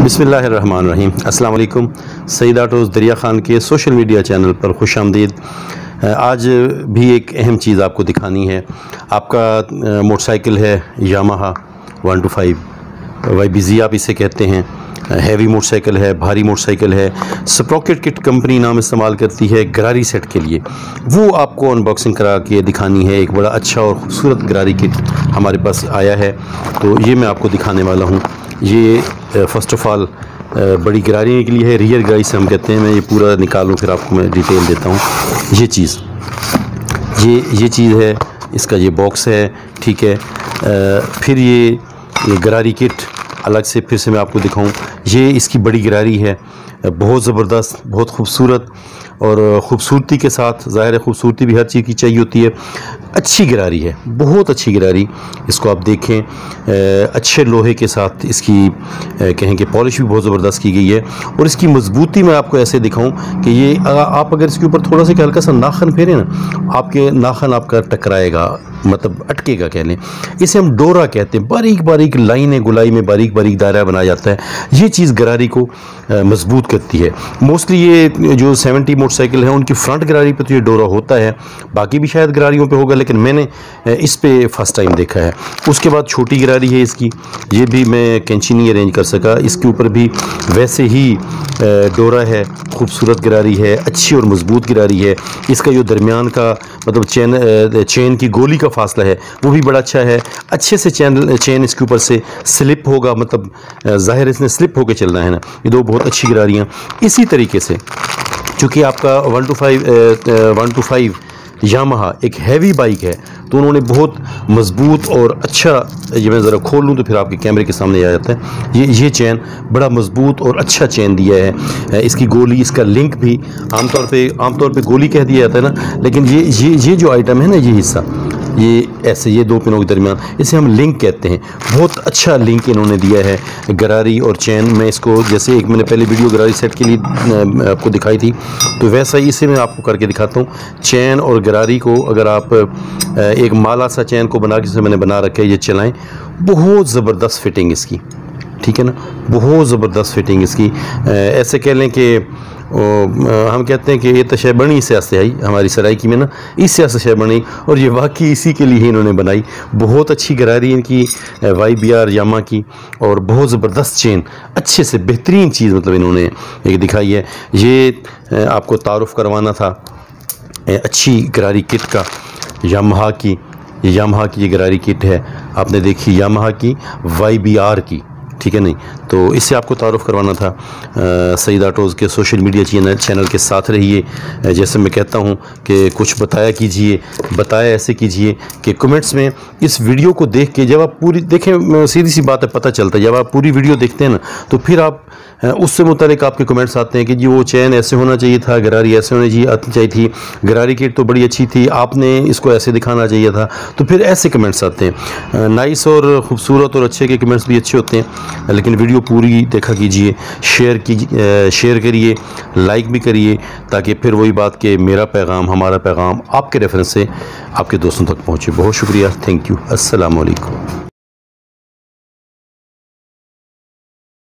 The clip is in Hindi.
बिस्मिल्लाहिर्रहमानिर्रहीम। अस्सलाम वालेकुम। सईद ऑटोज़ दरिया ख़ान के सोशल मीडिया चैनल पर खुश आमदीद। आज भी एक अहम चीज़ आपको दिखानी है। आपका मोटरसाइकिल है यामाहा 125 YBZ आप इसे कहते हैं। हैवी मोटरसाइकिल है, भारी मोटरसाइकिल है। स्प्रॉकेट किट कंपनी नाम इस्तेमाल करती है गरारी सेट के लिए। वो आपको अनबॉक्सिंग करा के दिखानी है। एक बड़ा अच्छा और ख़ूबसूरत गरारी किट हमारे पास आया है, तो ये मैं आपको दिखाने वाला हूँ। ये फ़र्स्ट ऑफ़ ऑल बड़ी गरारी के लिए है, रियर गरारी से हम कहते हैं। मैं ये पूरा निकालूँ फिर आपको मैं डिटेल देता हूँ। ये चीज़ है, इसका ये बॉक्स है, ठीक है। फिर ये गरारी किट अलग से फिर से मैं आपको दिखाऊं। ये इसकी बड़ी गरारी है, बहुत ज़बरदस्त, बहुत खूबसूरत और ख़ूबसूरती के साथ, ज़ाहिर है खूबसूरती भी हर चीज़ की चाहिए होती है। अच्छी गरारी है, बहुत अच्छी गरारी। इसको आप देखें, अच्छे लोहे के साथ इसकी कहें कि पॉलिश भी बहुत ज़बरदस्त की गई है। और इसकी मजबूती मैं आपको ऐसे दिखाऊं कि ये आप अगर इसके ऊपर थोड़ा सा हल्का सा नाखन फेरें ना, आपके नाखन आपका टकराएगा, मतलब अटकेगा कह लें। इसे हम डोरा कहते हैं। बारीक बारीक लाइनें गुलाई में बारीक बारीक दायरा बनाया जाता है। ये चीज़ गरारी को मजबूत करती है। मोस्टली ये जो 70 मोटरसाइकिल है उनकी फ्रंट गरारी पे तो ये डोरा होता है, बाकी भी शायद गरारियों पे होगा, लेकिन मैंने इस पे फर्स्ट टाइम देखा है। उसके बाद छोटी गरारी है इसकी, ये भी मैं कैंची नहीं अरेंज कर सका। इसके ऊपर भी वैसे ही डोरा है, खूबसूरत गरारी है, अच्छी और मजबूत गरारी है। इसका जो दरमियान का मतलब चेन की गोली का फासला है वो भी बड़ा अच्छा है। अच्छे से चेन इसके ऊपर से स्लिप होगा, मतलब ज़ाहिर इसने स्लिप होकर चलना है ना। ये दो बहुत अच्छी गरारियाँ। इसी तरीके से चूँकि आपका 125 यामाहा एक हैवी बाइक है, तो उन्होंने बहुत मजबूत और अच्छा, ये मैं ज़रा खोल लूँ तो फिर आपके कैमरे के सामने आ जाता है। ये चेन बड़ा मजबूत और अच्छा चेन दिया है। इसकी गोली, इसका लिंक भी आमतौर पे गोली कह दिया जाता है ना, लेकिन ये जो आइटम है ना, ये हिस्सा, ये ऐसे ये दो पिनों के दरमियान, इसे हम लिंक कहते हैं। बहुत अच्छा लिंक इन्होंने दिया है गरारी और चेन। मैं इसको जैसे एक मैंने पहले वीडियो गरारी सेट के लिए आपको दिखाई थी, तो वैसा ही इसे मैं आपको करके दिखाता हूँ। चेन और गरारी को अगर आप एक माला सा चेन को बना के, जैसे मैंने बना रखा है, ये चलाएं, बहुत ज़बरदस्त फिटिंग इसकी, ठीक है ना, बहुत ज़बरदस्त फिटिंग इसकी। ऐसे कह लें कि हम कहते हैं कि ये तो शय बनी इससे आस्ते आई हमारी सराइकी में ना, इससे आस्ते शय बनी, और ये वाकई इसी के लिए ही इन्होंने बनाई। बहुत अच्छी गरारी इनकी YBR यामा की, और बहुत ज़बरदस्त चेन, अच्छे से बेहतरीन चीज़ मतलब इन्होंने एक दिखाई है। ये आपको तारुफ़ करवाना था अच्छी गरारी किट का। यामाहा की ये गरारी किट है, आपने देखी यामाहा की YBR की, ठीक है। नहीं तो इससे आपको तारुफ़ करवाना था। सईद ऑटोज़ के सोशल मीडिया चैनल के साथ रहिए। जैसे मैं कहता हूँ कि कुछ बताया ऐसे कीजिए कि कमेंट्स में इस वीडियो को देख के, जब आप पूरी देखें, सीधी सी बात है, पता चलता है जब आप पूरी वीडियो देखते हैं ना, तो फिर आप उससे मुतालिक आपके कमेंट्स आते हैं कि जी वो चैन ऐसे होना चाहिए था, गरारी ऐसे होनी चाहिए थी, गरारी किट तो बड़ी अच्छी थी, आपने इसको ऐसे दिखाना चाहिए था। तो फिर ऐसे कमेंट्स आते हैं। नाइस और ख़ूबसूरत और अच्छे के कमेंट्स भी अच्छे होते हैं, लेकिन वीडियो पूरी देखा कीजिए, शेयर करिए, लाइक भी करिए, ताकि फिर वही बात कि मेरा पैगाम, हमारा पैगाम आपके रेफरेंस से आपके दोस्तों तक पहुँचे। बहुत शुक्रिया, थैंक यू, अस्सलाम वालेकुम।